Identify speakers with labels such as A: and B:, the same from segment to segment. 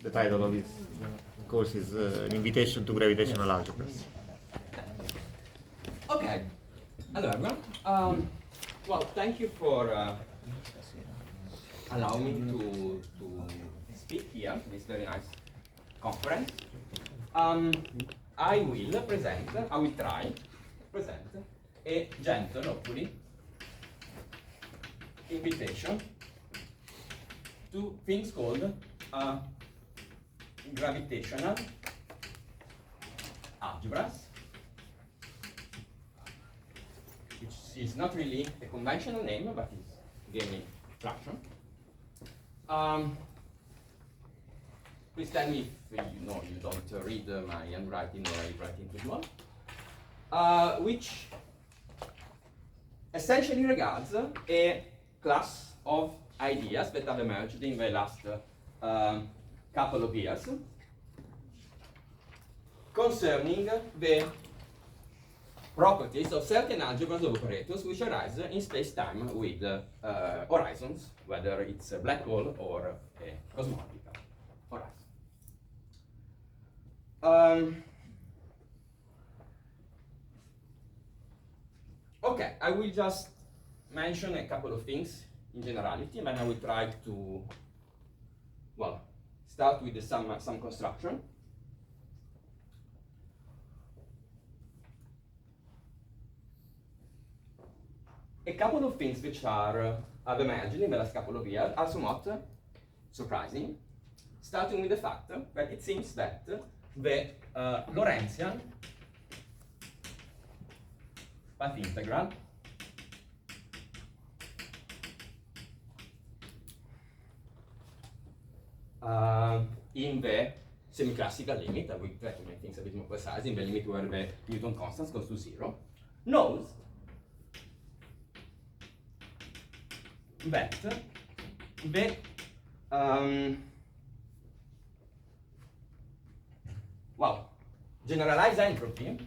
A: the title of his course is An Invitation to Gravitational Algebras.
B: Okay. Hello, everyone. Well, thank you for allowing me to speak here at this very nice conference. I will try to present a gentle, hopefully, invitation to things called gravitational algebras, which is not really a conventional name, but is gaining traction. Please tell me if you don't read my handwriting or I write too small, which essentially regards a class of ideas that have emerged in the last couple of years concerning the properties of certain algebras of operators which arise in space-time with horizons, whether it's a black hole or a cosmological horizon. Okay, I will just mention a couple of things in generality, and then I will try to, well, start with some construction. A couple of things which have emerged in the last couple of years are somewhat surprising, starting with the fact that it seems that the Lorentzian path integral in the semi-classical limit, I will try to make things a bit more precise, in the limit where the Newton constant goes to 0, knows that the generalized entropy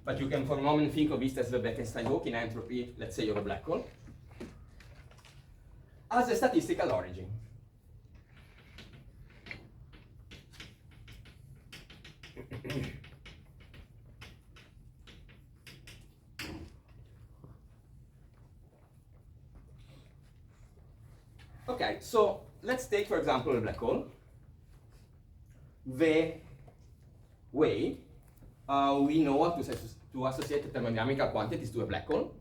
B: but you can for a moment think of this as the Bekenstein-Hawking entropy, let's say, of a black hole, has a statistical origin. Okay, so let's take, for example, a black hole. The way we know how to associate thermodynamical quantities to a black hole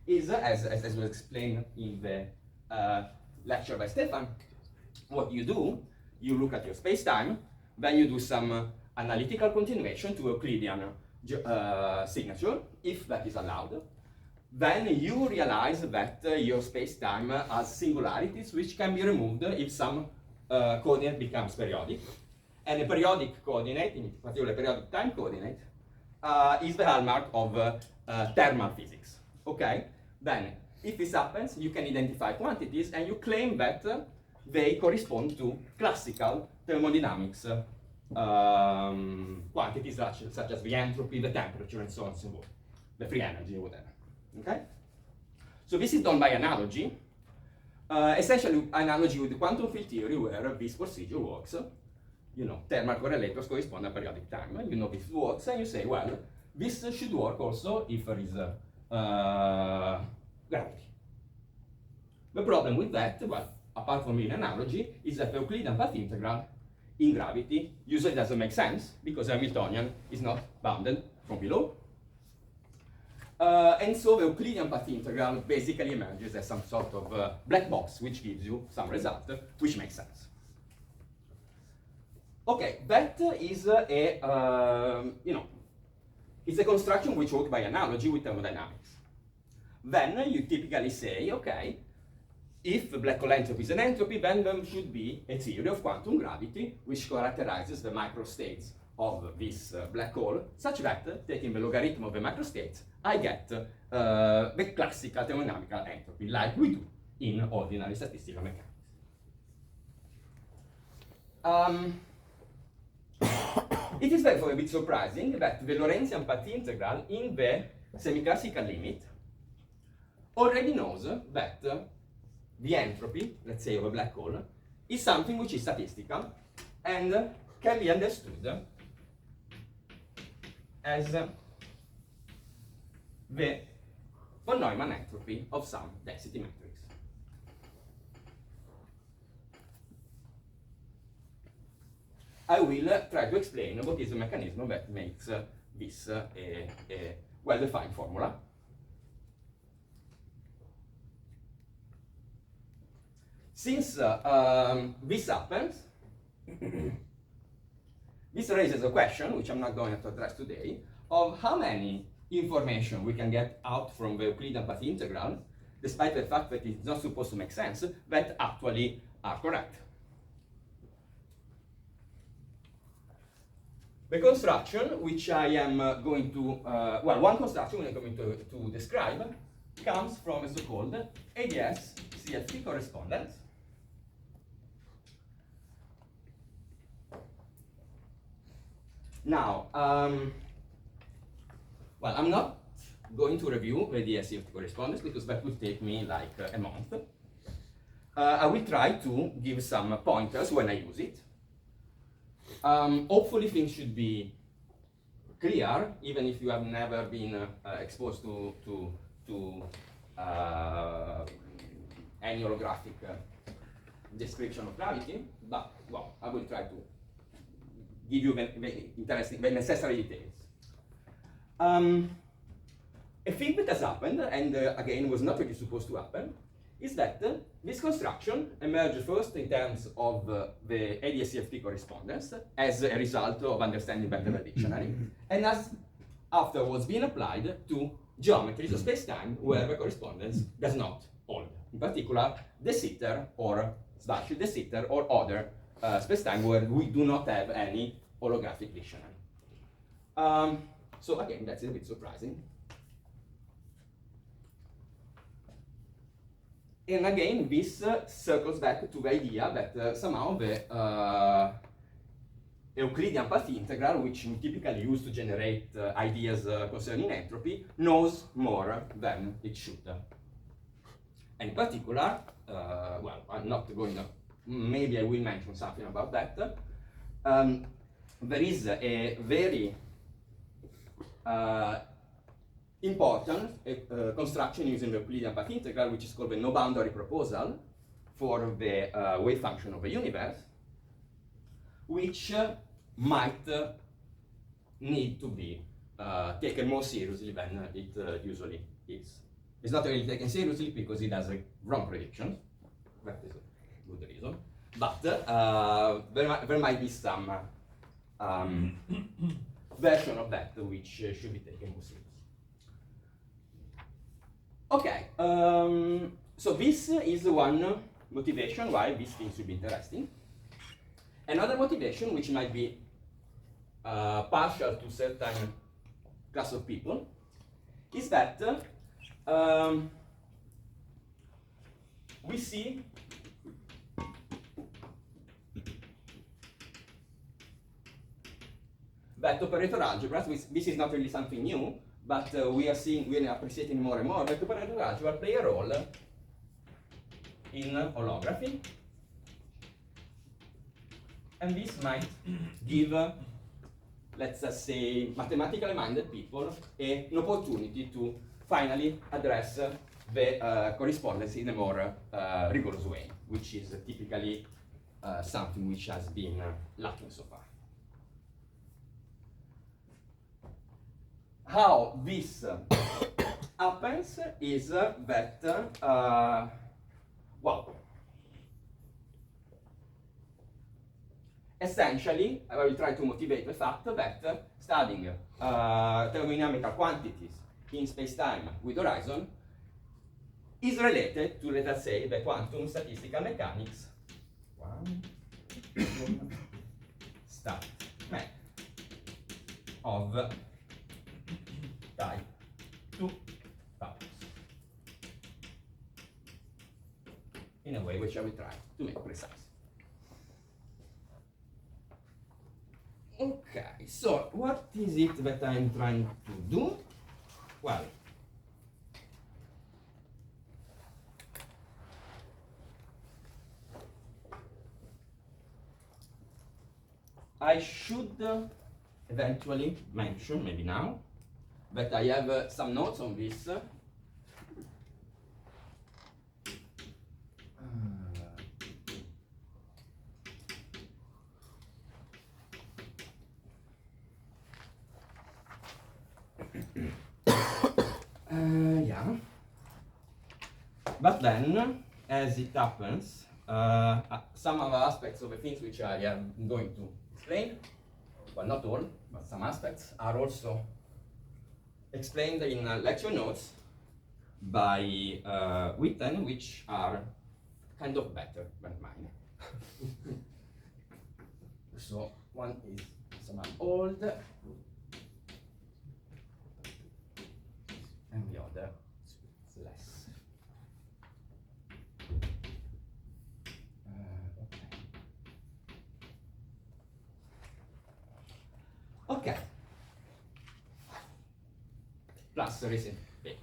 B: is, as was explained in the lecture by Stefan, what you do, you look at your space-time, then you do some analytical continuation to Euclidean signature, if that is allowed. Then you realize that your space-time has singularities which can be removed if some coordinate becomes periodic. And a periodic coordinate, in particular a periodic time coordinate, is the hallmark of thermal physics. Okay? Then, if this happens, you can identify quantities and you claim that they correspond to classical thermodynamics quantities such as the entropy, the temperature, and so on and so forth, the free energy, whatever. Okay? So this is done by analogy, essentially analogy with the quantum field theory where this procedure works. You know, thermal correlators correspond to periodic time. You know this works, and you say, well, this should work also if there is gravity. The problem with that, well, apart from being an analogy, is that the Euclidean path integral in gravity usually doesn't make sense because Hamiltonian is not bounded from below. And so the Euclidean path integral basically emerges as some sort of black box which gives you some result which makes sense. Okay, that is it's a construction which works by analogy with thermodynamics. Then you typically say, okay, if the black hole entropy is an entropy, then there should be a theory of quantum gravity which characterizes the microstates of this black hole, such that, taking the logarithm of the microstates, I get the classical thermodynamical entropy, like we do in ordinary statistical mechanics. It is therefore a bit surprising that the Lorentzian path integral in the semi-classical limit already knows that the entropy, let's say, of a black hole is something which is statistical and can be understood as the von Neumann entropy of some density matrix. I will try to explain what is the mechanism that makes this a well-defined formula. Since this happens, this raises a question, which I'm not going to address today, of how many information we can get out from the Euclidean path integral, despite the fact that it's not supposed to make sense, that actually are correct. The construction which I am going to, one construction I'm going to describe comes from a so-called ADS CFT correspondence. Now, I'm not going to review the ADS CFT correspondence because that would take me like a month. I will try to give some pointers when I use it. Hopefully things should be clear, even if you have never been exposed to any holographic description of gravity, but well, I will try to give you the necessary details. A thing that has happened, and again was not really supposed to happen, is that this construction emerged first in terms of the ADS-CFT correspondence as a result of understanding better the dictionary, and has afterwards been applied to geometries of space-time where the correspondence does not hold. In particular, de Sitter or de Sitter or other space-time where we do not have any holographic dictionary. So again, that's a bit surprising. And again, this circles back to the idea that somehow the Euclidean path integral, which we typically use to generate ideas concerning entropy, knows more than it should. And in particular, well, I'm not going to, maybe I will mention something about that. There is a very important construction using the Euclidean path integral, which is called the no boundary proposal for the wave function of the universe, which might need to be taken more seriously than it usually is. It's not really taken seriously because it has wrong predictions. That is a good reason. But there might be some version of that which should be taken more seriously. Okay, so this is one motivation why these things should be interesting. Another motivation, which might be partial to certain class of people, is that we see that operator algebras, this is not really something new, but we are appreciating more and more that operator algebra play a role in holography, and this might give, let's just say, mathematically minded people an opportunity to finally address the correspondence in a more rigorous way, which is typically something which has been lacking so far. How this happens is that, well, essentially, I will try to motivate the fact that studying thermodynamical quantities in space-time with horizon is related to, let us say, the quantum statistical mechanics stat mech of type 2 powers. In a way which I will try to make precise. Okay, so what is it that I'm trying to do? Well, I should eventually mention, maybe now, that I have some notes on this. Yeah. But then, as it happens, some of the aspects of the things which I am going to explain, well, not all, but some aspects, are also explained in lecture notes by Witten, which are kind of better than mine. So one is somehow old, and the other is less. Okay. Plus recent papers.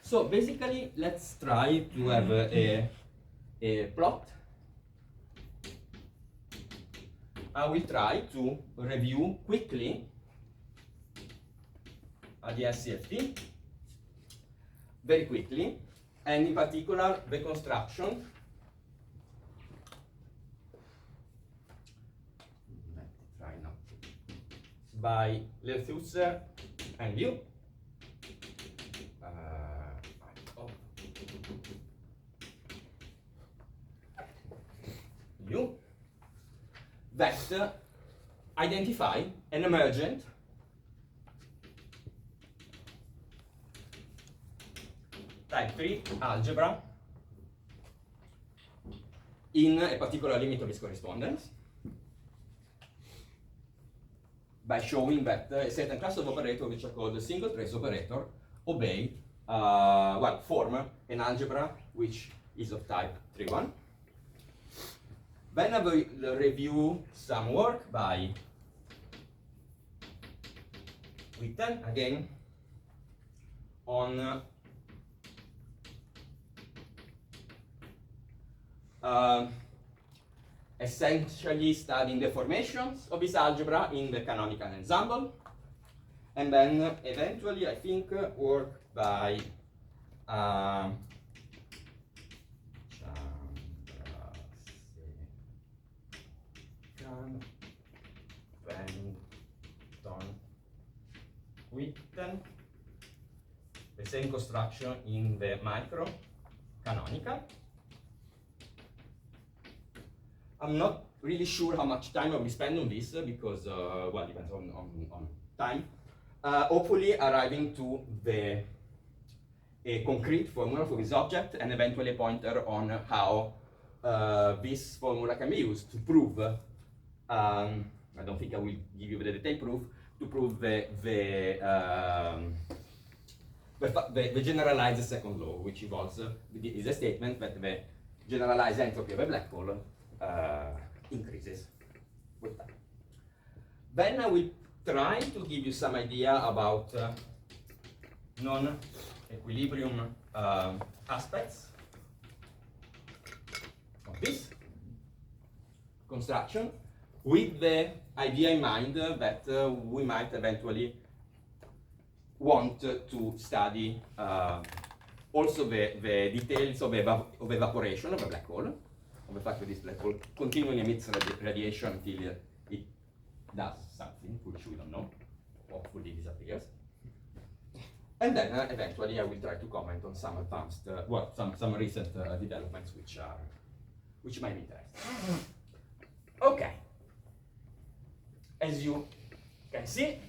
B: So basically, let's try to have a plot. I will try to review quickly the SCFT, very quickly, and in particular the construction. Let's try now. By Lethusser and Liu. That identify an emergent type 3 algebra in a particular limit of its correspondence by showing that a certain class of operators, which are called the single trace operator, obey, form an algebra which is of type 3-1. Then I will review some work by Witten, again, on essentially studying the formations of this algebra in the canonical ensemble. And then eventually, I think, work by Witten, the same construction in the micro canonical. I'm not really sure how much time I will spend on this because, well, depends on time. Hopefully arriving to a concrete formula for this object and eventually a pointer on how this formula can be used to prove, I don't think I will give you the detailed proof, to prove the generalized second law, which involves, is a statement that the generalized entropy of a black hole increases with time. Then I will try to give you some idea about non-equilibrium aspects of this construction, with the idea in mind that we might eventually want to study also the details of evaporation of a black hole, of the fact that this black hole continually emits radiation until it does something which we don't know, or fully disappears. And then eventually I will try to comment on some advanced, some recent developments which might be interesting. Okay. As you can see,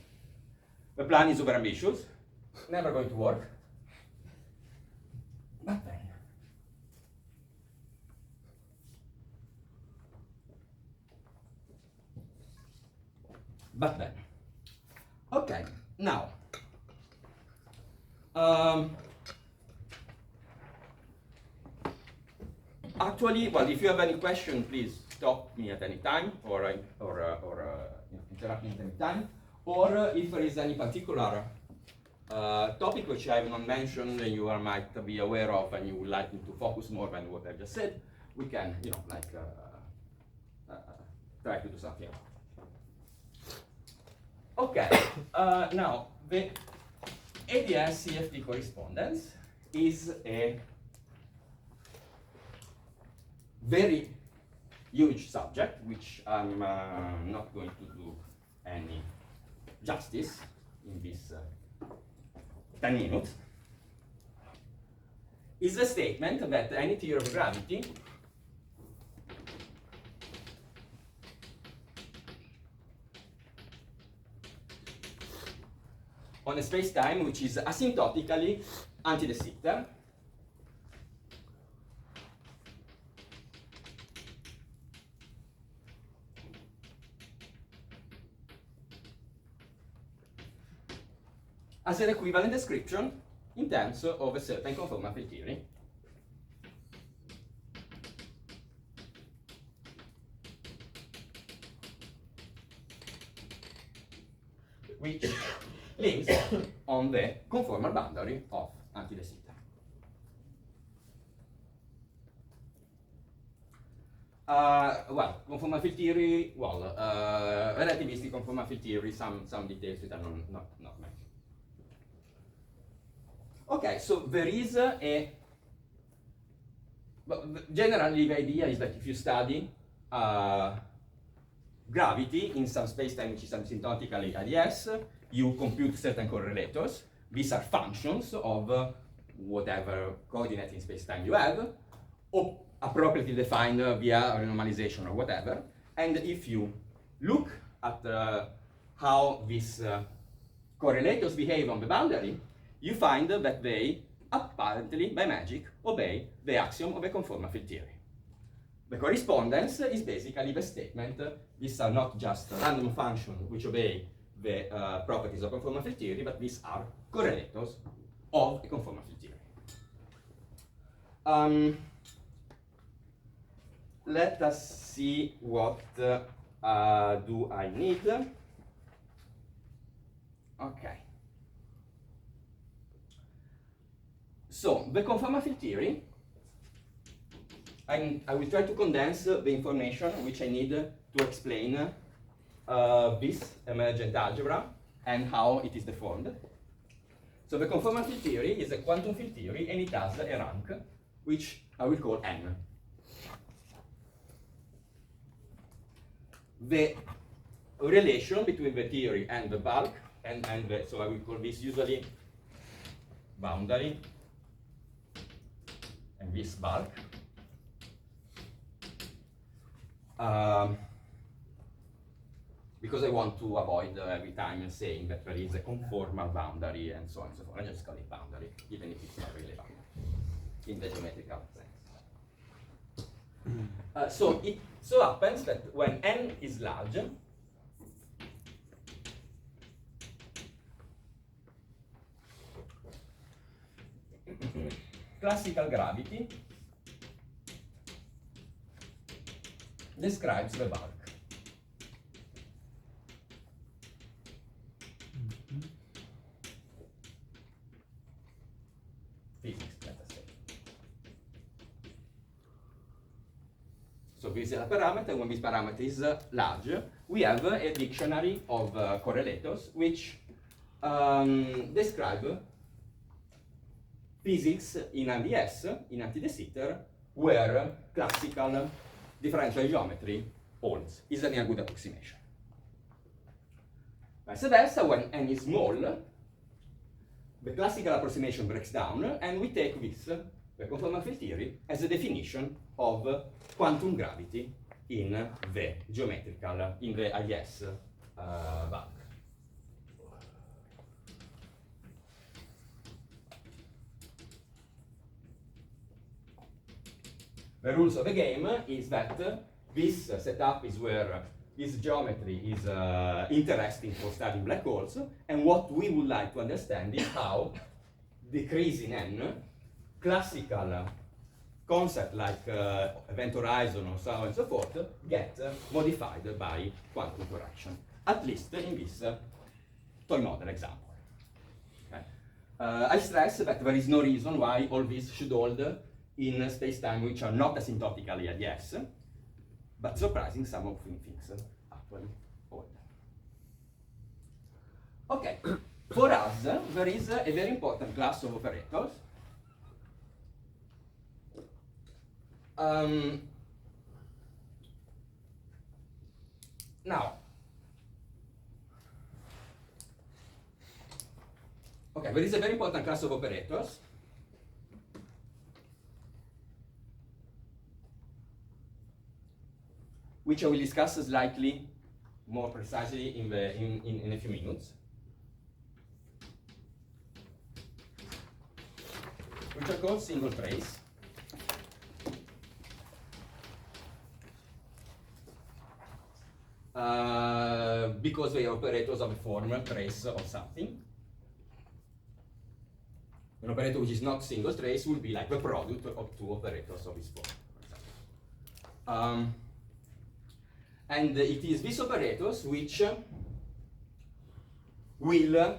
B: the plan is super ambitious, never going to work. But then, okay, now, actually, well, if you have any question, please stop me at any time, or interrupt me at any time, or if there is any particular topic which I have not mentioned and you might be aware of and you would like me to focus more than what I just said, we can, try to do something about it. Okay, now the ADS CFT correspondence is a very huge subject, which I'm not going to do any justice in this 10 minutes. Is a statement that any theory of gravity on a space-time which is asymptotically anti-de Sitter as an equivalent description in terms of a certain conformal field theory. Which lives on the conformal boundary of anti-de Sitter. Well, conformal field theory, relativistic conformal field theory, some details which are not mentioned. Okay, so there is generally the idea is that if you study gravity in some space-time which is asymptotically IDS, you compute certain correlators. These are functions of whatever coordinate in space-time you have, or appropriately defined via renormalization or whatever. And if you look at how these correlators behave on the boundary, you find that they apparently, by magic, obey the axiom of a conformal field theory. The correspondence is basically the statement, these are not just random functions which obey the properties of conformal field theory, but these are correlators of a conformal field theory. Let us see what do I need. Okay. So, the conformal field theory, I will try to condense the information which I need to explain this emergent algebra and how it is deformed. So the conformal field theory is a quantum field theory, and it has a rank which I will call n. The relation between the theory and the bulk, so I will call this usually boundary and this bulk. Because I want to avoid every time saying that there is a conformal boundary and so on and so forth. I just call it boundary, even if it's not really a boundary in the geometrical sense. So it so happens that when n is large, classical gravity describes the bulk. Physics, let us say. So this is a parameter. When this parameter is large, we have a dictionary of correlators which describe physics in ADS, in anti-de Sitter, where classical differential geometry holds. Is a good approximation. Vice versa, when n is small, the classical approximation breaks down, and we take this, the conformal field theory, as a definition of quantum gravity in the geometrical, in the IS bulk. The rules of the game is that this setup is where this geometry is interesting for studying black holes, and what we would like to understand is how decreasing n, classical concepts like event horizon or so on and so forth, get modified by quantum correction, at least in this toy model example. Okay. I stress that there is no reason why all this should hold in space-time which are not asymptotically at yes, but surprising some of things actually hold. Okay, for us, there is a very important class of operators. Now, okay, there is a very important class of operators. Which I will discuss slightly more precisely in a few minutes. Which are called single trace. Because they are operators of a formal trace of something. An operator which is not single trace will be like the product of two operators of its form. And it is these operators which will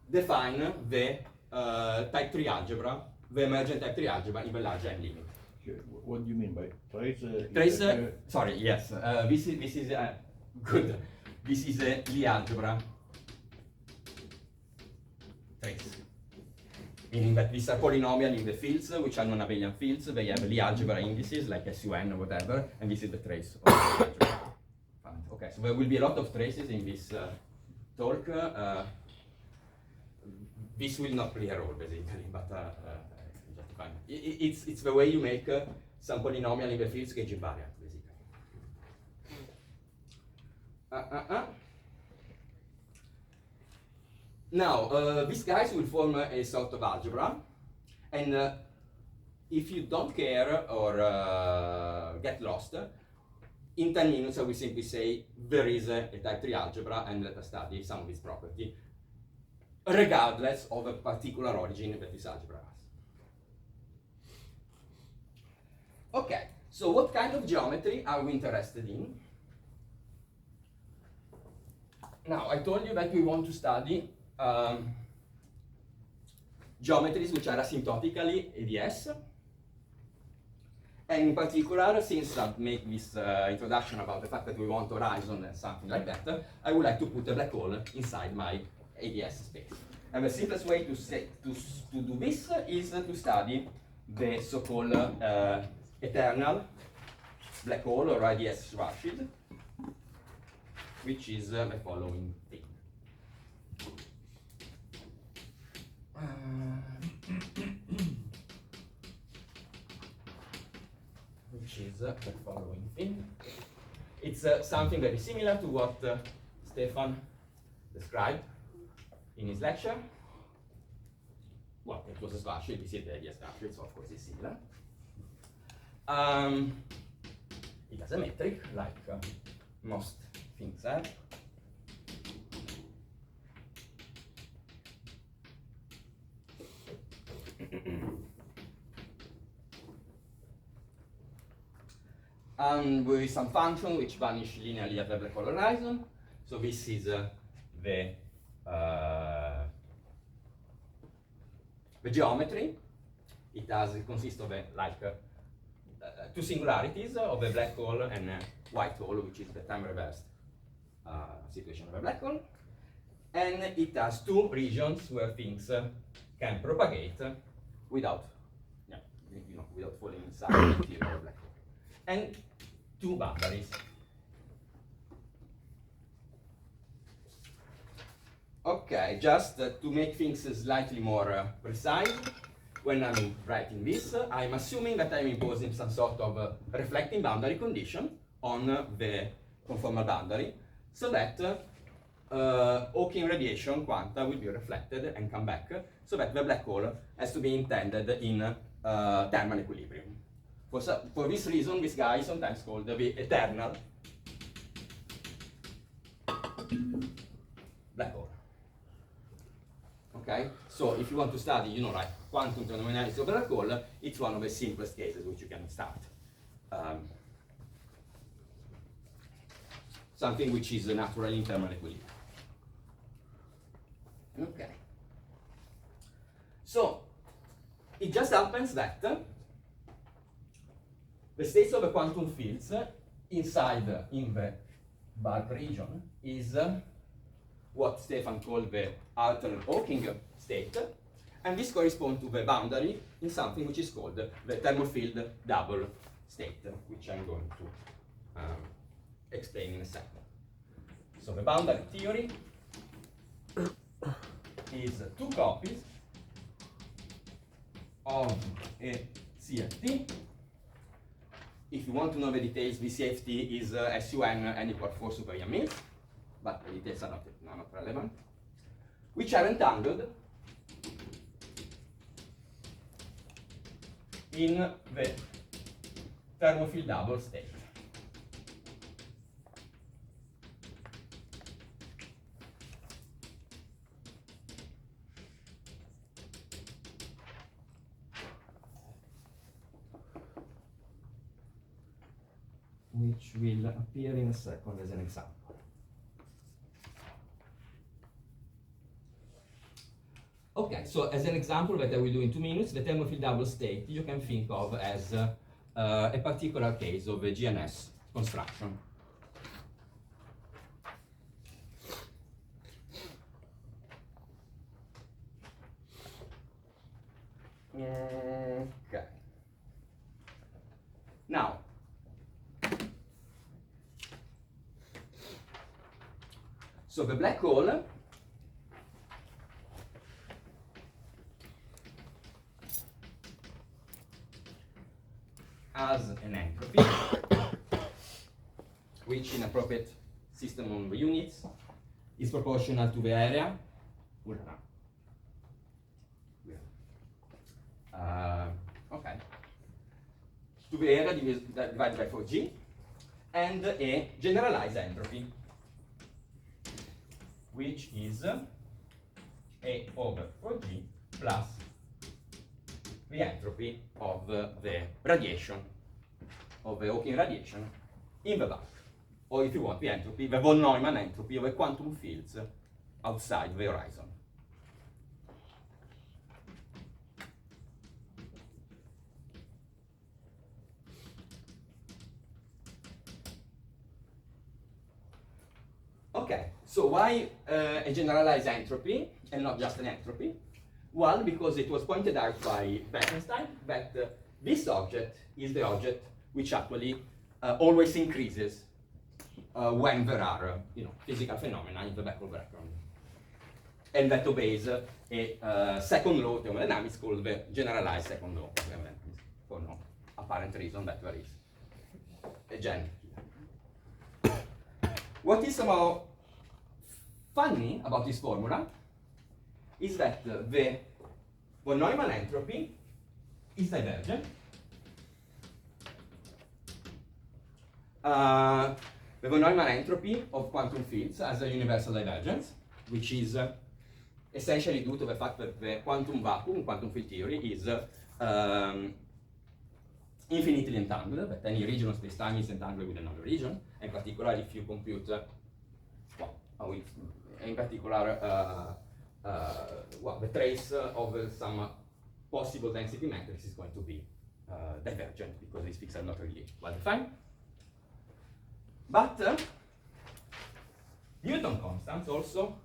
B: define the type 3 algebra, the emergent type 3 algebra in the large N limit.
C: What do you mean by trace?
B: Trace, sorry, yes, this is good. This is a Lie algebra trace. Meaning that these are polynomial in the fields, which are non-abelian fields. They have Lie algebra indices like SUN or whatever, and this is the trace of the algebra. Okay, so there will be a lot of traces in this talk. This will not play a role basically, but just fine. It's the way you make some polynomial in the fields gauge invariant basically. Now, these guys will form a sort of algebra, and if you don't care or get lost, in 10 minutes I will simply say there is a type 3 algebra and let us study some of its property, regardless of a particular origin that this algebra has. Okay, so what kind of geometry are we interested in? Now, I told you that we want to study geometries which are asymptotically ADS. And in particular, since I've made this introduction about the fact that we want horizon and something like that, I would like to put a black hole inside my ADS space. And the simplest way to do this is to study the so-called eternal black hole or IDS Schwarzschild, which is the following thing. Which is the following thing. It's something very similar to what Stefan described in his lecture. Well, it was a Schwarzschild, this is the IDS Schwarzschild, so of course it's similar. It has a metric, like most things have. And with some function which vanish linearly at the black hole horizon. So this is the geometry. It consists of two singularities of a black hole and a white hole, which is the time reversed situation of a black hole. And it has two regions where things can propagate without falling inside the interior of a black hole. And two boundaries. Okay, just to make things slightly more precise, when I'm writing this, I'm assuming that I'm imposing some sort of reflecting boundary condition on the conformal boundary, so that Hawking radiation quanta will be reflected and come back, so that the black hole has to be intended in thermal equilibrium. For this reason, this guy is sometimes called the eternal black hole. Okay, so if you want to study, like quantum phenomenality of black hole, it's one of the simplest cases which you can start. Something which is naturally in thermal equilibrium. Okay. So it just happens that the states of the quantum fields inside in the bulk region is what Stefan called the alternate-Hawking state, and this corresponds to the boundary in something which is called the thermofield double state, which I'm going to explain in a second. So the boundary theory is two copies of a CFT. If you want to know the details, the CFT is SUN n equal 4 super Ian Mills, but the details are not relevant, which are entangled in the thermofield double state. Which will appear in a second as an example. Okay, so as an example that I will do in 2 minutes, the thermofield double state you can think of as a particular case of a GNS construction. Okay. Now, so the black hole has an entropy, which in appropriate system of units is proportional to the area. Okay. To the area divided by 4G, and a generalized entropy, which is A over 4G plus the entropy of the radiation, of the Hawking radiation in the bulk. Or if you want, the entropy, the von Neumann entropy of the quantum fields outside the horizon. Okay, so why a generalized entropy and not just an entropy? Well, because it was pointed out by Bekenstein that this object is the object which actually always increases when there are physical phenomena in the background. And that obeys a second law of thermodynamics called the generalized second law of thermodynamics, for no apparent reason that there is a gen. What is somehow funny about this formula is that the von Neumann entropy is divergent. The von Neumann entropy of quantum fields has a universal divergence, which is essentially due to the fact that the quantum vacuum, quantum field theory, is infinitely entangled, that any region of space-time is entangled with another region, in particular if you compute, in particular, the trace of some possible density matrix is going to be divergent because these fields are not really well defined. But Newton constants also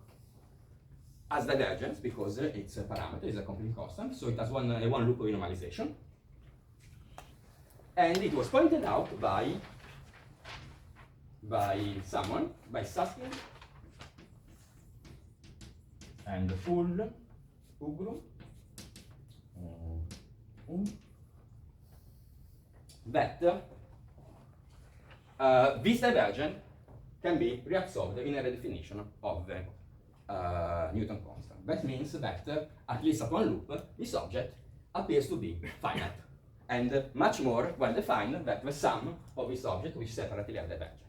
B: has divergence because it's a parameter, it's a complete constant, so it has one loop of normalization. And it was pointed out by someone, by Susskind and Ugru, that this divergence can be reabsorbed in a redefinition of the Newton constant. That means that, at least at one loop, this object appears to be finite, and much more well defined than the sum of this object which separately are divergent.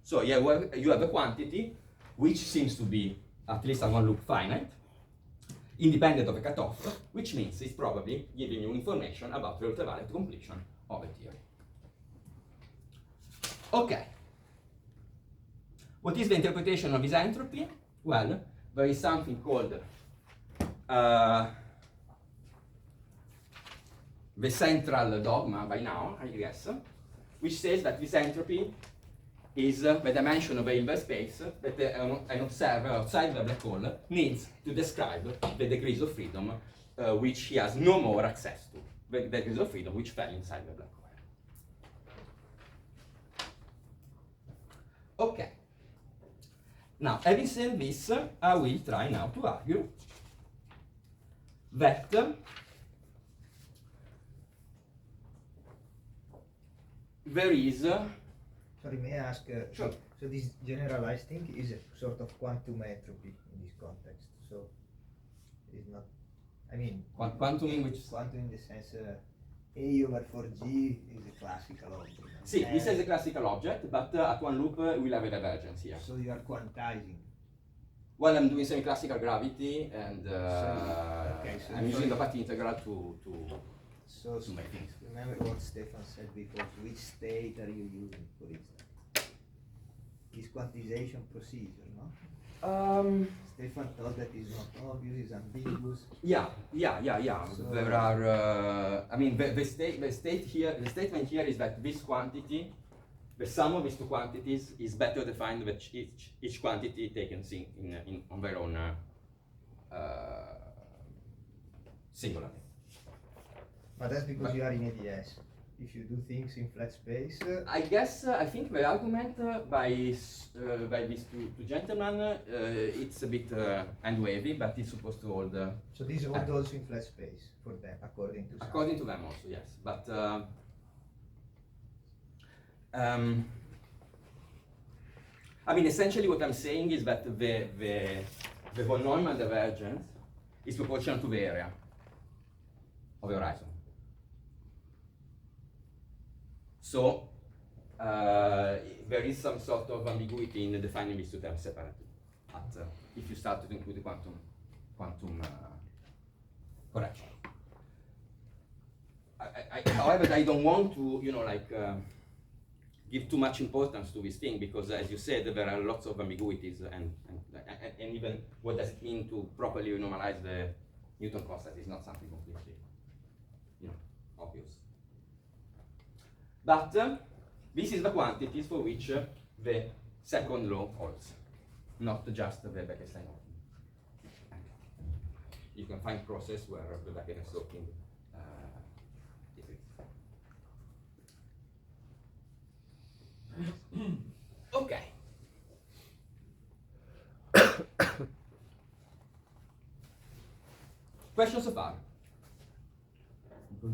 B: So you have a quantity which seems to be, at least at one loop, finite, independent of a cutoff, which means it's probably giving you information about the ultraviolet completion of a theory. Okay. What is the interpretation of this entropy? Well, there is something called the central dogma by now, I guess, which says that this entropy is the dimension of a Hilbert space that an observer outside the black hole needs to describe the degrees of freedom which he has no more access to, the degrees of freedom which fell inside the black hole. Okay. Now, having said this, I will try now to argue that there is
D: Sorry, may I ask?
B: Sure.
D: So this generalized thing is a sort of quantum entropy in this context. So it's not. I mean,
B: quantum in which
D: quantum in the sense A over 4G is a classical object.
B: see, this is a classical object, but at one loop we'll have a divergence here.
D: So you are quantizing.
B: Well, I'm doing semi-classical gravity, and
D: okay, so
B: I'm using the path integral to
D: So
B: make things.
D: remember what Stefan said before. Which state are you using for instance? This quantization procedure, no? Stefan thought that is not obvious, it's ambiguous.
B: Yeah.
D: So
B: there are. I mean, the statement here is that this quantity, the sum of these two quantities, is better defined with each quantity taken on their own singularly.
D: But that's because you are in ADS. If you do things in flat space,
B: I guess I think the argument by these two gentlemen it's a bit hand wavy, but it's supposed to hold.
D: so these hold also in flat space for them, according to
B: According to them also, yes. But I mean, essentially what I'm saying is that the von Neumann divergence is proportional to the area of the horizon. So there is some sort of ambiguity in defining these two terms separately. But if you start to include the quantum correction. However, I don't want to, give too much importance to this thing because, as you said, there are lots of ambiguities, and even what does it mean to properly normalize the Newton constant is not something completely, obvious. But this is the quantities for which the second law holds, not just the Becker-Stein law. You can find process where the Becker-Stein is okay. Question so far?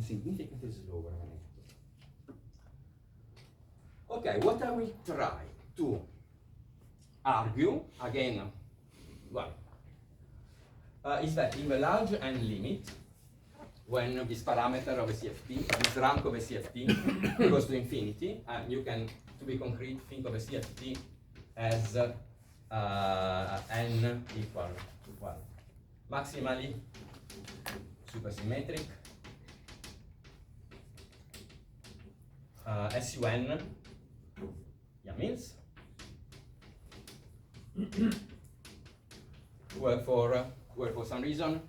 B: Significantly slower. Okay, what I will try to argue again, is that in the large n limit, when this parameter of a CFT, this rank of a CFT goes to infinity, and you can, to be concrete, think of a CFT as n equal to 1. Maximally supersymmetric, SUN, means where for some reason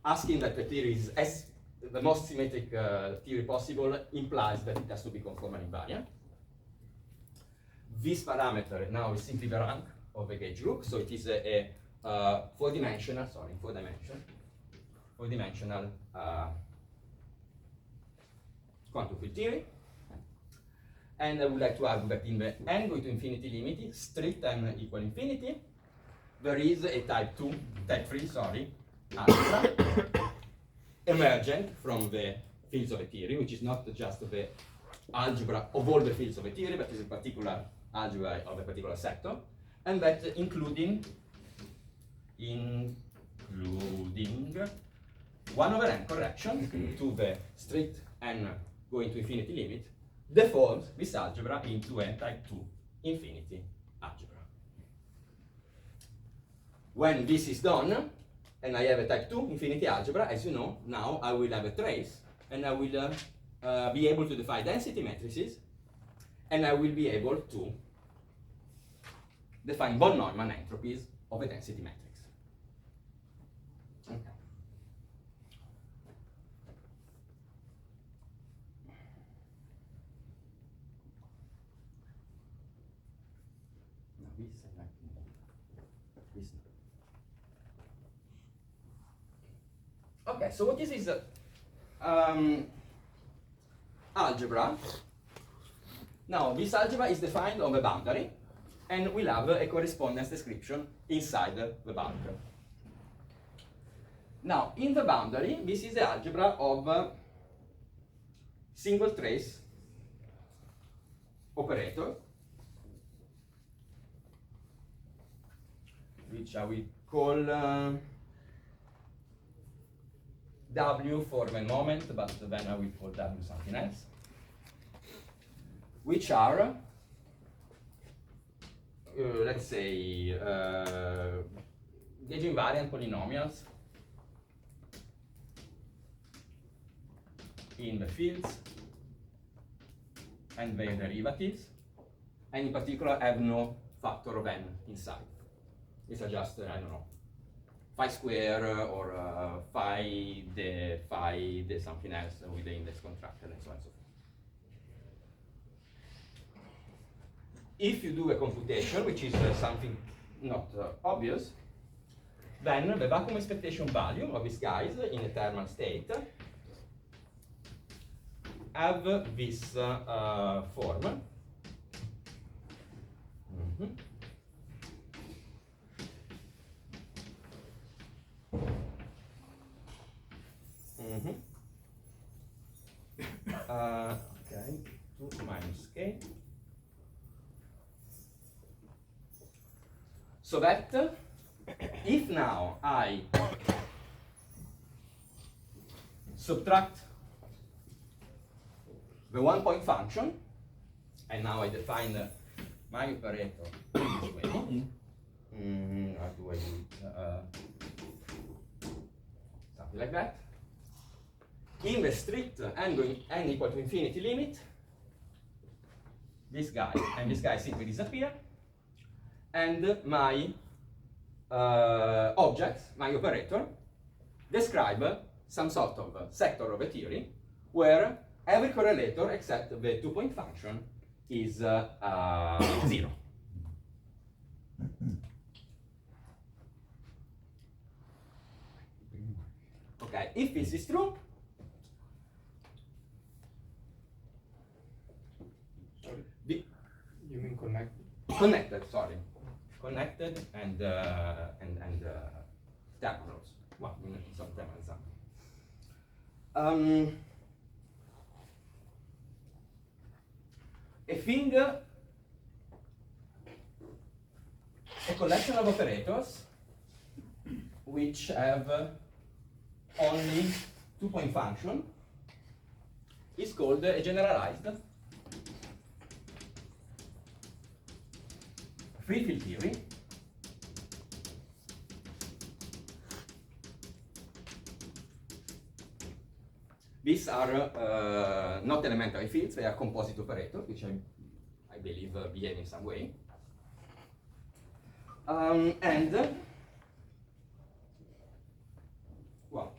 B: asking that the theory is the most symmetric theory possible implies that it has to be conformal invariant. This parameter now is simply the rank of the gauge group, so it is a four-dimensional quantum field theory. And I would like to argue that in the n going to infinity limit, strict n equal infinity, there is a type 3, algebra emergent from the fields of a theory, which is not just the algebra of all the fields of a theory, but is a particular algebra of a particular sector, and that including 1 over n correction to the strict n going to infinity limit defaults this algebra into a type 2 infinity algebra. When this is done, and I have a type 2 infinity algebra, as you know, now I will have a trace, and I will be able to define density matrices, and I will be able to define von Neumann entropies of a density matrix. Okay. Okay, so what this is algebra. Now, this algebra is defined on the boundary, and we'll have a correspondence description inside the bulk. Now, in the boundary, this is the algebra of single trace operator, which I will call W for the moment, but then I will call W something else, which are, let's say, gauge invariant polynomials in the fields and their derivatives, and in particular have no factor of n inside. These are just, I don't know, phi square or phi the something else with the index contracted and so on and so forth. If you do a computation, which is something not obvious, then the vacuum expectation value of these guys in a thermal state have this form. Okay, 2 minus k. So that if now I subtract the 1-point function, and now I define my operator this way. How do I do it? Something like that. In the strict n going n equal to infinity limit, this guy and this guy simply disappear, and my object, my operator, describe some sort of sector of a theory where every correlator except the 2-point function is 0. Okay, if this is true,
E: You mean connect?
B: connected, sorry, connected and terminals. Well, some terminals. A thing, a collection of operators which have only 2-point function is called a generalized free field theory. These are not elementary fields, they are composite operators, which I believe behave in some way. Well,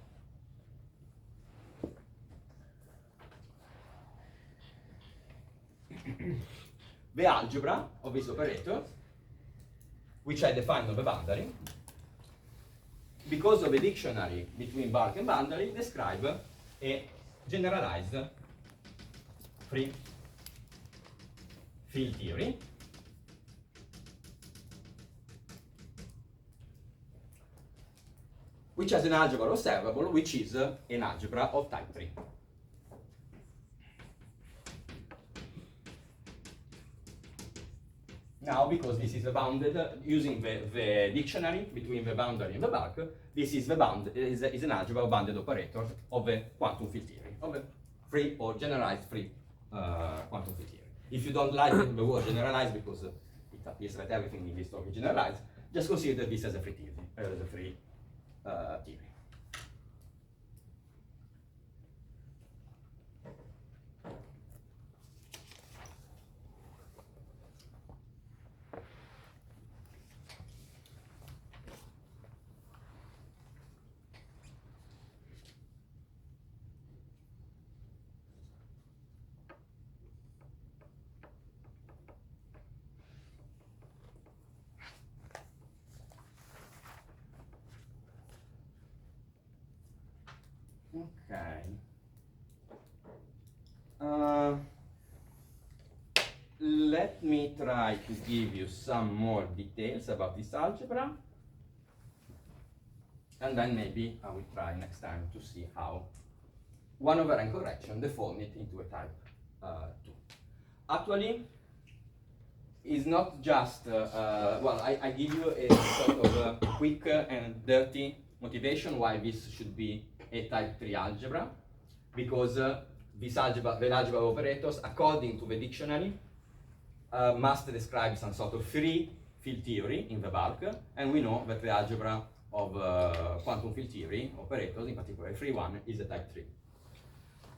B: the algebra of these operators, which I defined on the boundary, because of a dictionary between bulk and boundary, describe a generalized free field theory which has an algebra observable, which is an algebra of type 3. Now, because this is bounded, using the dictionary between the boundary and the bulk, this is is an algebra of bounded operators of a quantum field theory, of a free or generalized free quantum field theory. If you don't like the word generalized because it appears that everything in this talk is generalized, just consider this as a free theory, theory. Okay. Let me try to give you some more details about this algebra, and then maybe I will try next time to see how 1 over n correction deform it into a type 2. Actually, it's not just, well, I give you a sort of quick and dirty motivation why this should be a type 3 algebra, because this algebra, the algebra of operators, according to the dictionary, must describe some sort of free field theory in the bulk, and we know that the algebra of quantum field theory operators, in particular a free one, is a type 3.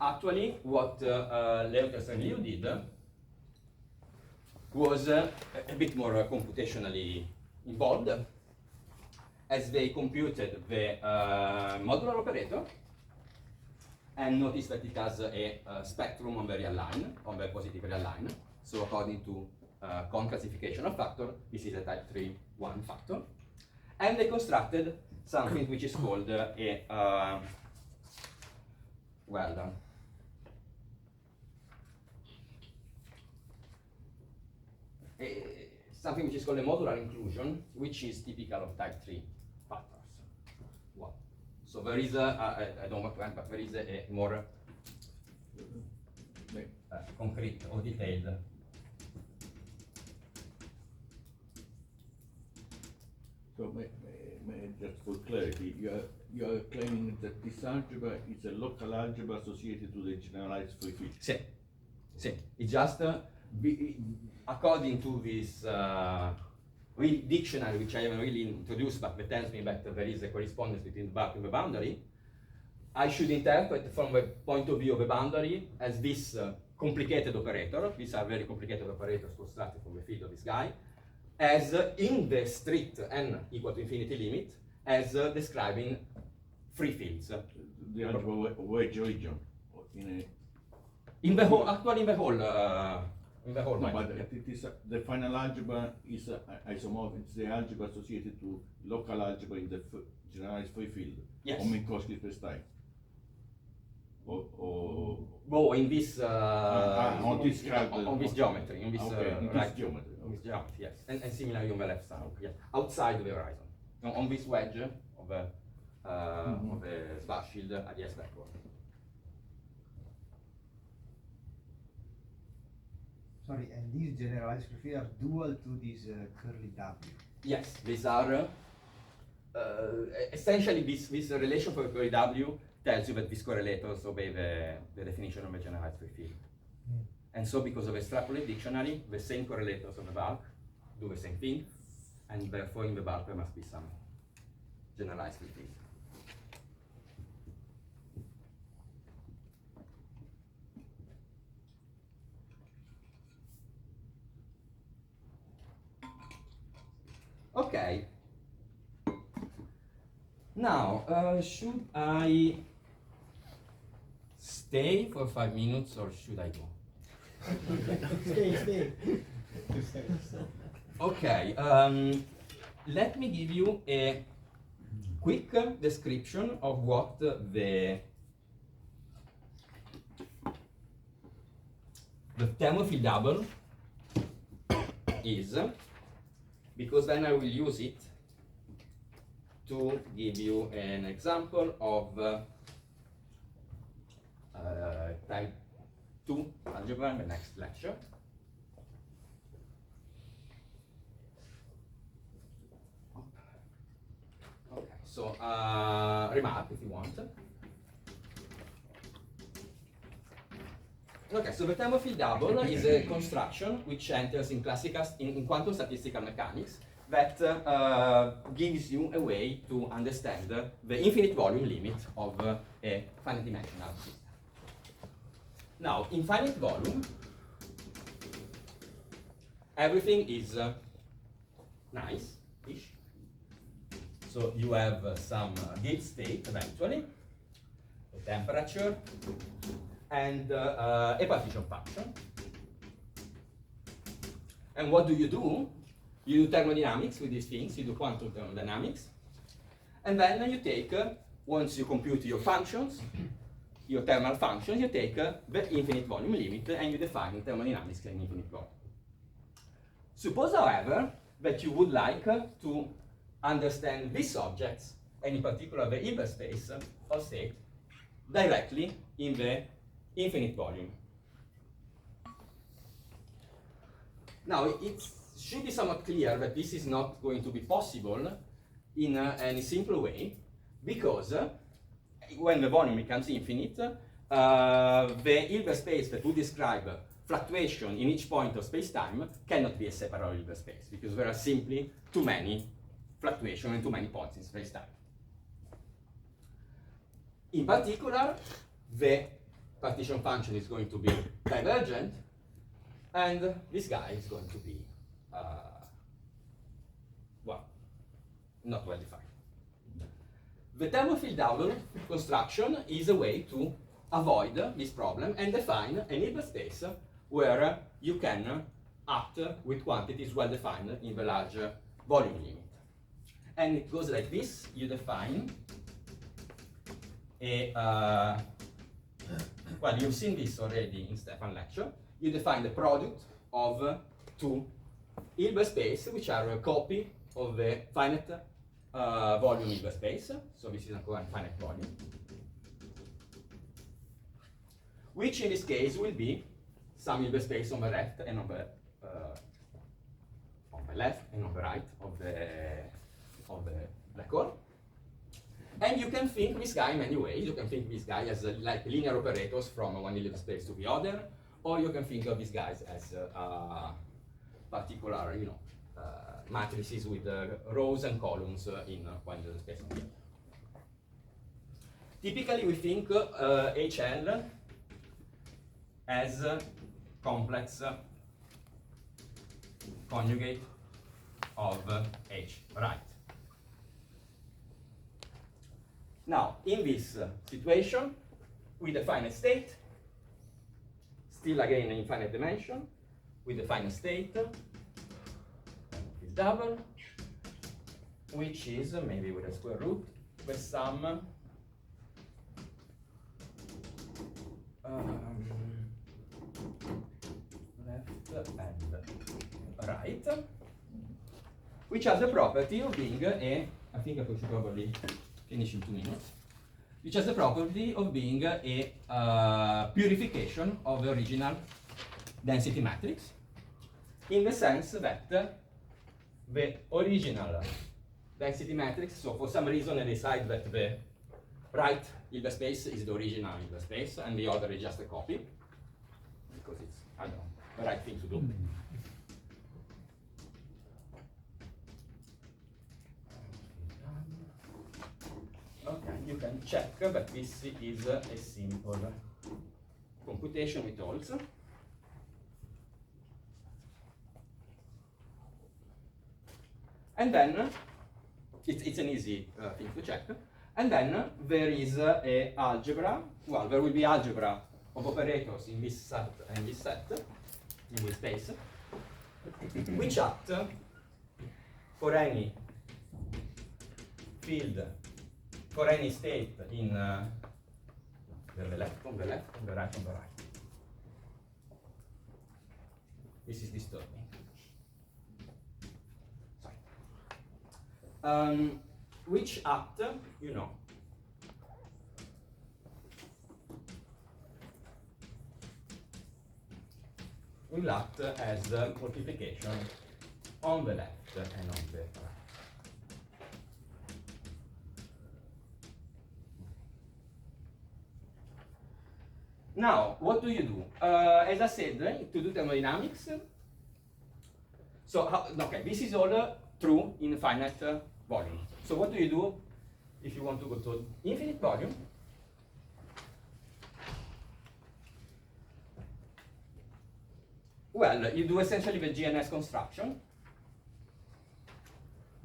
B: Actually, what Leuters and Liu did was a bit more computationally involved, as they computed the modular operator and noticed that it has a spectrum on the real line, on the positive real line. So according to Kohn classification of factor, this is a type 3 1 factor. And they constructed something which is called something which is called a modular inclusion, which is typical of type 3 factors. Well, so there is I don't want to end, but there is a more concrete or detailed
C: So, just for clarity, you are claiming that this algebra is a local algebra associated to the generalized free field.
B: Sì, sì. It's just according to this dictionary, which I haven't really introduced, but that tells me that there is a correspondence between the bulk and the boundary. I should interpret from the point of view of the boundary as this complicated operator. These are very complicated operators constructed from the field of this guy, as in the strict n equal to infinity limit, as describing free fields.
C: The algebra wedge region
B: in the whole, actually in the whole
C: no, but it is the final algebra is isomorphic. It's the algebra associated to local algebra in the generalized free field.
B: Yes.
C: On Minkowski space-time.
B: Well, in this
C: on this
B: on this geometry, in this
C: in this
B: right
C: geometry.
B: on this geometry, yes, and similarly on the left side, yes, outside the horizon, on this wedge of the Schwarzschild at the S backward.
D: Sorry, and these generalized free field are dual to this curly W.
B: Yes, these are essentially this relation for curly W tells you that these correlators obey the definition of a generalized free field. And so because of extrapolate dictionary, the same correlators on the bulk do the same thing, and therefore in the bulk there must be some generalized free field. Okay. Now, should I stay for 5 minutes or should I go?
D: Stay.
B: Okay, let me give you a quick description of what the thermofield double is, because then I will use it to give you an example of type 2 algebra in the next lecture. Okay, so remark if you want. Okay, so the thermofield double is a construction which enters in in quantum statistical mechanics that gives you a way to understand the infinite volume limit of a finite dimensional system. Now, in finite volume, everything is nice-ish. So you have some gate state eventually, a temperature, and a partition function. And what do? You do thermodynamics with these things, you do quantum thermodynamics, and then you take, once you compute your functions, your thermal functions, you take the infinite volume limit and you define thermodynamics and infinite volume. Suppose, however, that you would like to understand these objects, and in particular the Hilbert space of state, directly in the infinite volume. Now, it should be somewhat clear that this is not going to be possible in any simple way, because when the volume becomes infinite, the Hilbert space that would describe fluctuation in each point of space-time cannot be a separate Hilbert space, because there are simply too many fluctuations and too many points in space-time. In particular, the partition function is going to be divergent, and this guy is going to be, well, not well defined. The thermofield double construction is a way to avoid this problem and define an Hilbert space where you can act with quantities well defined in the large volume limit. And it goes like this: you define a, well, you've seen this already in Stefan's lecture. You define the product of two Hilbert space, which are a copy of the finite volume Hilbert space. So this is a finite volume, which in this case will be some Hilbert space on the left and on the right of the black hole. And you can think this guy in many ways. You can think this guy as like linear operators from one Hilbert space to the other, or you can think of these guys as particular, matrices with rows and columns in one Hilbert space. Typically, we think HL as complex conjugate of H, right? Now, in this situation, we define a state, still again in infinite dimension. We define a state, is double, which is, maybe with a square root, the sum left and right, which has the property of being a, I think I should probably finish in 2 minutes, which has the property of being a purification of the original density matrix, in the sense that the original density matrix, so for some reason I decide that the right Hilbert space is the original Hilbert space and the other is just a copy, because it's, I don't know, the right thing to do. Okay, you can check that this is a simple computation with holds. And then, it's an easy thing to check. And then there is a algebra. Well, there will be algebra of operators in this set and this set, in this space, which act for any field, for any state in the left, on the left, on the right, on the right. This is disturbing. Sorry. Which act, will act as multiplication on the left and on the right. Now, what do you do? As I said, to do thermodynamics, so this is all true in finite volume. So what do you do if you want to go to infinite volume? Well, you do essentially the GNS construction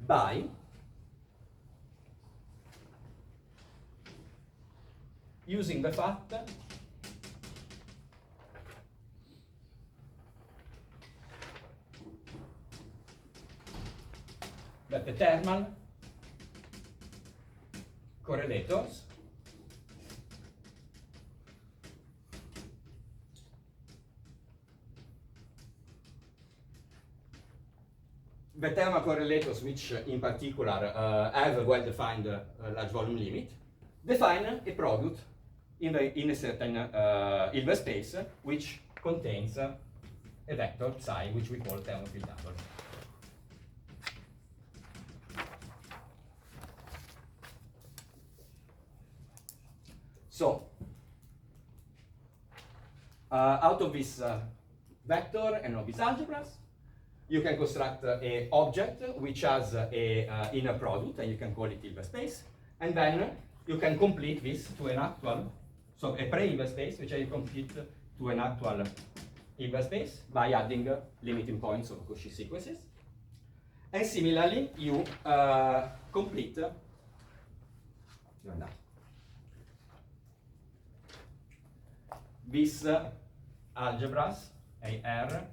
B: by using the fact that the thermal correlators the thermal correlators, which in particular have a well-defined large volume limit, define a product in a certain Hilbert space which contains a vector psi, which we call thermophile double. So, out of this vector and of these algebras, you can construct an object which has a inner product, and you can call it Hilbert space, and then you can complete this to an actual, so a pre-Hilbert space, which I complete to an actual Hilbert space by adding limiting points of Cauchy sequences. And similarly, you complete these algebras AR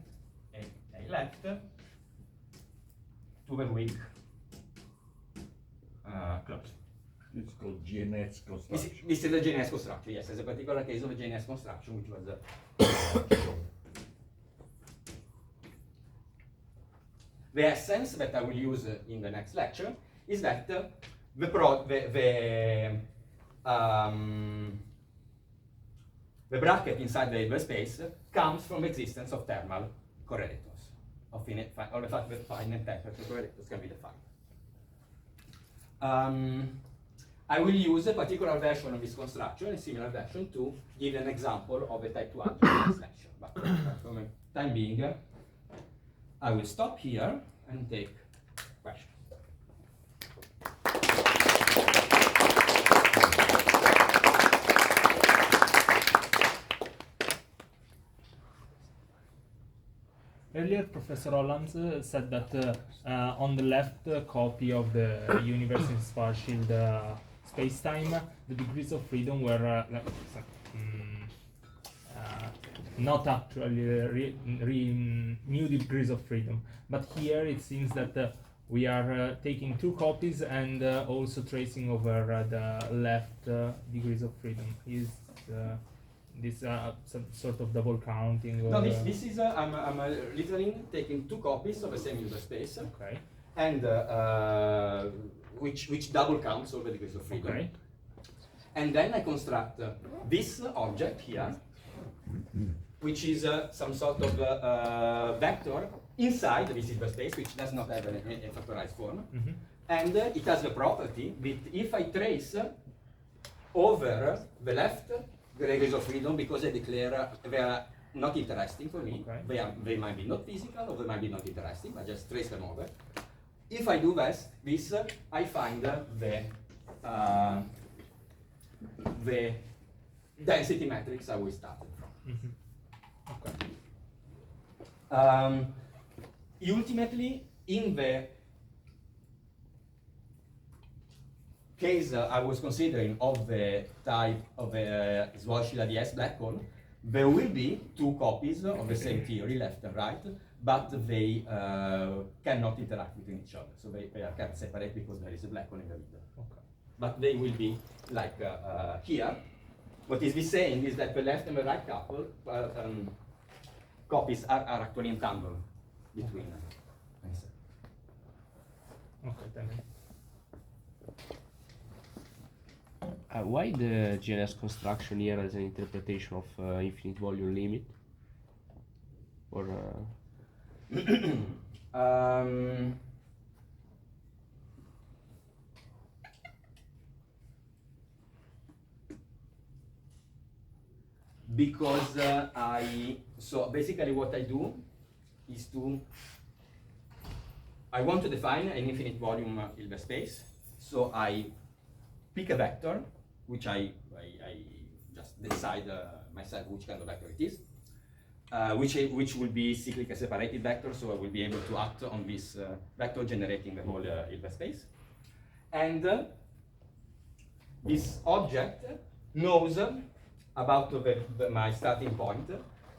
B: and A left to the weak close.
C: It's called GNS construction.
B: This is the GNS construction, yes. There's a particular case of a GNS construction which was shown. The essence that I will use in the next lecture is that the bracket inside the Hilbert space comes from the existence of thermal correlators, or the fact that finite temperature correlators can be defined. I will use a particular version of this construction, a similar version, to give an example of a type 2 algebra in this lecture. But for the time being, I will stop here and take questions.
E: Earlier, Professor Hollands said that on the left copy of the universe in Schwarzschild spacetime, the degrees of freedom were not actually new degrees of freedom. But here it seems that we are taking two copies and also tracing over the left degrees of freedom. Is this some sort of double counting? Or
B: no, this is I'm literally taking two copies of the same Hilbert space.
E: Okay.
B: And which double counts over degrees of freedom.
E: Okay.
B: And then I construct this object here, which is some sort of vector inside this Hilbert space, which does not have a factorized form.
E: Mm-hmm.
B: And it has the property that if I trace over the left the degrees of freedom, because I declare they are not interesting for me,
E: Okay.
B: they might be not physical or they might be not interesting, I just trace them over. If I do this, I find the density matrix I will start from.
E: Mm-hmm. Okay.
B: Ultimately, in the case I was considering of the type of a Schwarzschild ADS black hole, there will be two copies of the same theory, left and right, but they cannot interact with each other. So they are kept separate because there is a black hole in the middle.
E: Okay.
B: But they will be like here. What is this saying is that the left and the right copies are actually entangled between them.
E: Okay, thank you.
F: Why the GNS construction here as an interpretation of infinite volume limit? Or
B: because so basically what I do is I want to define an infinite volume Hilbert space, so I pick a vector, which I just decide myself which kind of vector it is, which will be cyclic a separated vector, so I will be able to act on this vector generating the whole Hilbert space. And this object knows about my starting point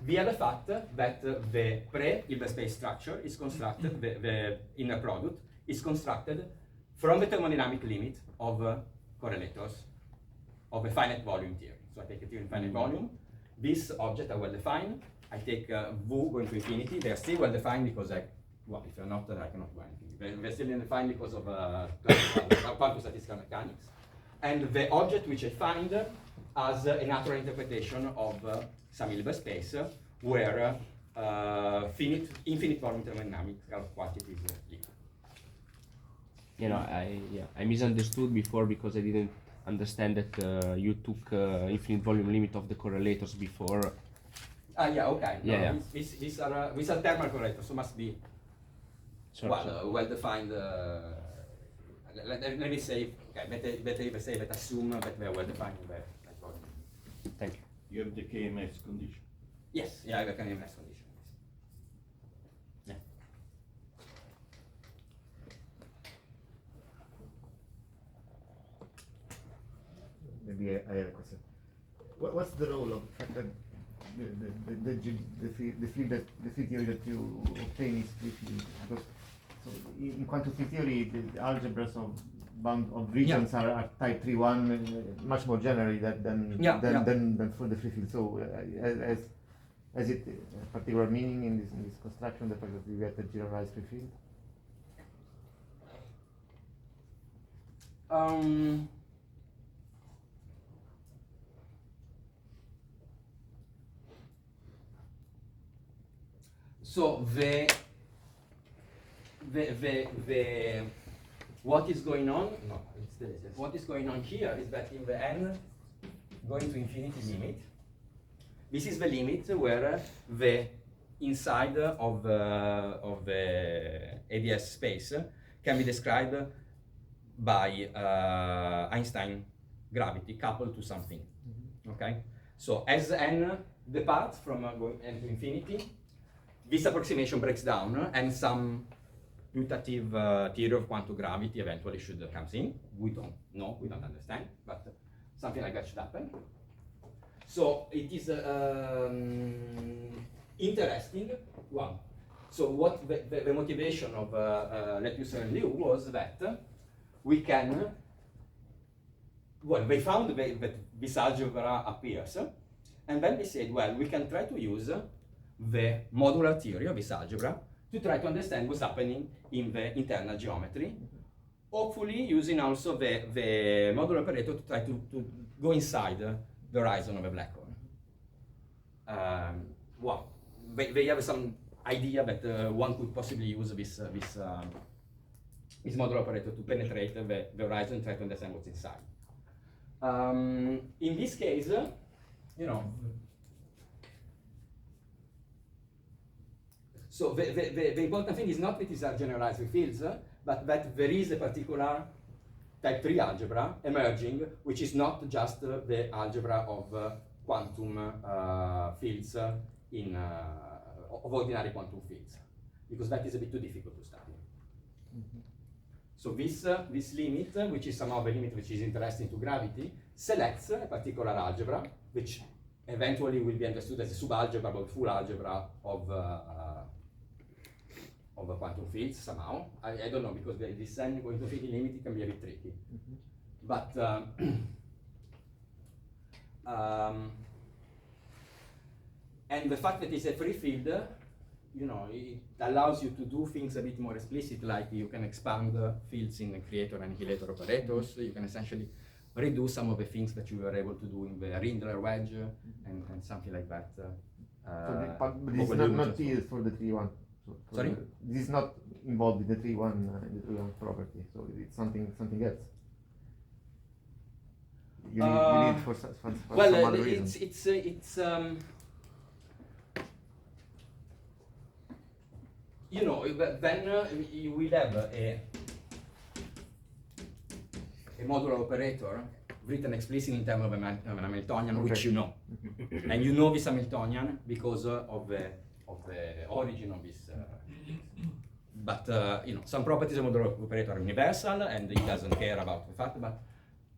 B: via the fact that the pre-Hilbert space structure is constructed, the inner product is constructed from the thermodynamic limit of correlators of a finite volume theory. So I take a theory in finite volume. These objects are well defined. I take V going to infinity. They are still well defined because I well, if you're not, I cannot do anything. We're still undefined because of quantum statistical mechanics. And the object which I find as a natural interpretation of some Hilbert space where infinite volume thermodynamical quantities live.
F: You know, I misunderstood before because I didn't understand that you took infinite volume limit of the correlators before.
B: Yeah, okay. No,
F: Yeah.
B: These are thermal correlators, so must be well defined. Let me say, okay, better if I say that assume that they are well defined in the volume.
F: Thank you.
C: You have the KMS condition.
B: Yes, yeah, I can have condition. Yeah.
A: Maybe I have a question. What's the role of the fact that the field theory that you obtain is free field? Because so in quantum field theory, the algebras of regions are type 3-1 much more generally than for the free field. So has it a particular meaning in this construction, the fact that we get a generalized free field?
B: So what is going on? No, it's this. What is going on here is that in the n going to infinity limit, this is the limit where the inside of the ADS space can be described by Einstein gravity coupled to something. Okay, so as n departs from going n to infinity, this approximation breaks down, and some putative theory of quantum gravity eventually comes in. We don't know, we don't understand, but something like that should happen. So it is interesting one. So what the motivation of Lettuce and Liu was that we can, well, they found that this algebra appears, and then they said, well, we can try to use the modular theory of this algebra to try to understand what's happening in the internal geometry, hopefully using also the modular operator to try to go inside the horizon of a black hole. Well, they have some idea that one could possibly use this modular operator to penetrate the horizon and try to understand what's inside. In this case, you know, so the important thing is not that these are generalized fields, but that there is a particular type 3 algebra emerging, which is not just the algebra of quantum fields of ordinary quantum fields, because that is a bit too difficult to study. So this limit, which is somehow the limit which is interesting to gravity, selects a particular algebra, which eventually will be understood as a subalgebra or full algebra of quantum fields somehow. I don't know, because this n going to infinity limit can be a bit tricky. But and the fact that it's a free field, you know, it allows you to do things a bit more explicit, like you can expand fields in creator and annihilator operators. You can essentially redo some of the things that you were able to do in the Rindler wedge and something like that.
A: But this is not used for the 3-1.
B: Sorry?
A: This is not involved in the 3-1 property, so it's something else. You need for some other reason.
B: It's you know, then you will have a modular operator written explicitly in terms of an Hamiltonian, which you know, and you know this Hamiltonian because of the origin of this. But you know, some properties of modular operator are universal, and it doesn't care about the fact. But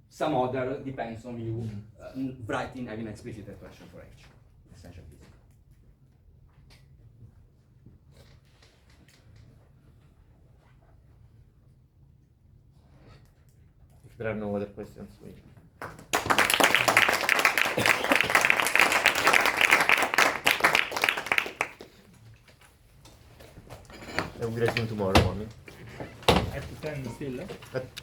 B: some other depends on you writing having an explicit expression for H, essentially.
A: If there are no other questions, we and we resume tomorrow morning.
E: At 10 still?
A: At